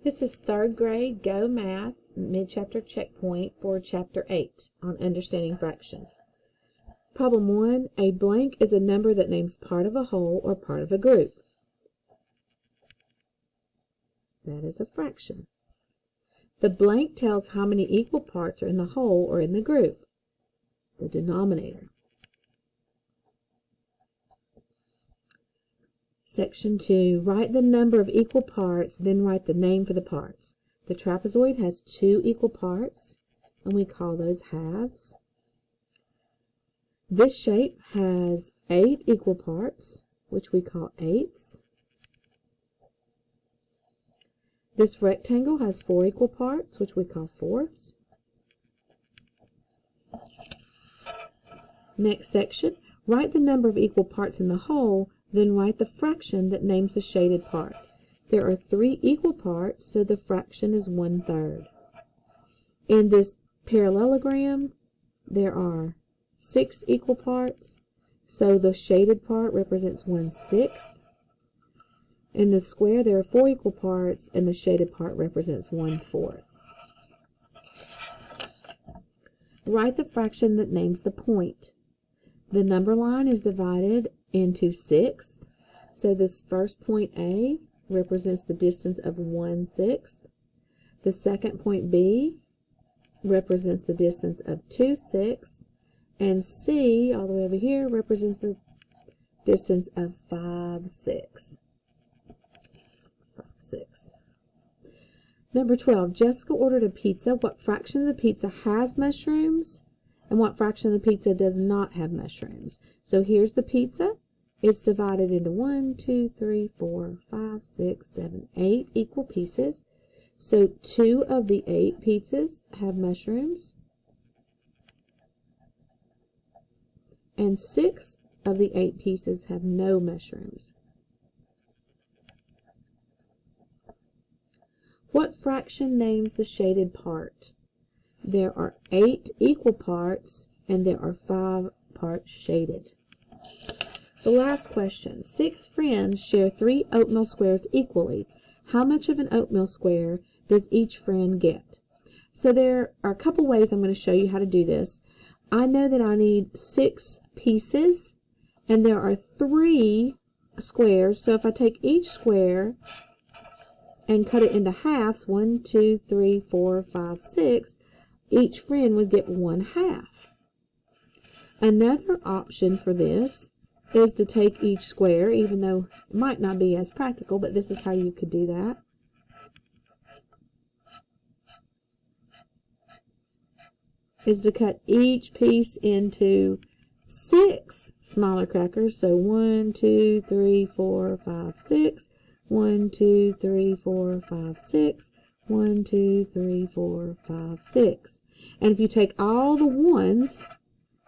This is third grade GoMath mid-chapter checkpoint for Chapter 8 on understanding fractions. Problem 1, a blank is a number that names part of a whole or part of a group. That is a fraction. The blank tells how many equal parts are in the whole or in the group, the denominator. Section 2, write the number of equal parts, then write the name for the parts. The trapezoid has 2 equal parts, and we call those halves. This shape has 8 equal parts, which we call eighths. This rectangle has 4 equal parts, which we call fourths. Next section, write the number of equal parts in the whole, then write the fraction that names the shaded part. There are 3 equal parts, so the fraction is 1/3. In this parallelogram, there are 6 equal parts, so the shaded part represents 1/6. In the square, there are 4 equal parts, and the shaded part represents 1/4. Write the fraction that names the point. The number line is divided into 6, so this first point A represents the distance of 1/6. The second point B represents the distance of 2/6, and C, all the way over here, represents the distance of 5/6. Number 12, Jessica ordered a pizza. What fraction of the pizza has mushrooms, and what fraction of the pizza does not have mushrooms? So here's the pizza. It's divided into 1, 2, 3, 4, 5, 6, 7, 8 equal pieces. So 2 of the 8 pizzas have mushrooms, and 6 of the 8 pieces have no mushrooms. What fraction names the shaded part? There are 8 equal parts, and there are 5 parts shaded. The last question. 6 friends share 3 oatmeal squares equally. How much of an oatmeal square does each friend get? So there are a couple ways I'm going to show you how to do this. I know that I need 6 pieces, and there are 3 squares. So if I take each square and cut it into halves, 1, 2, 3, 4, 5, 6, each friend would get 1/2. Another option for this is to take each square, even though it might not be as practical, but this is how you could do that. Is to cut each piece into 6 smaller crackers. So 1, 2, 3, 4, 5, 6. 1, 2, 3, 4, 5, 6. 1, 2, 3, 4, 5, 6. And if you take all the ones,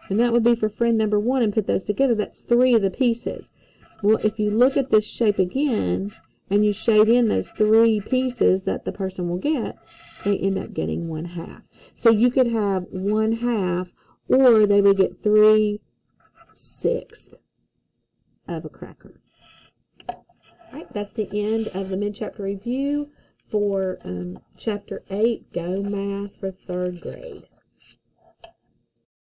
and that would be for friend number 1, and put those together, that's 3 of the pieces. Well, if you look at this shape again, and you shade in those 3 pieces that the person will get, they end up getting 1/2. So you could have 1/2, or they would get 3/6 of a cracker. All right, that's the end of the mid-chapter review for Chapter 8, GoMath for 3rd grade.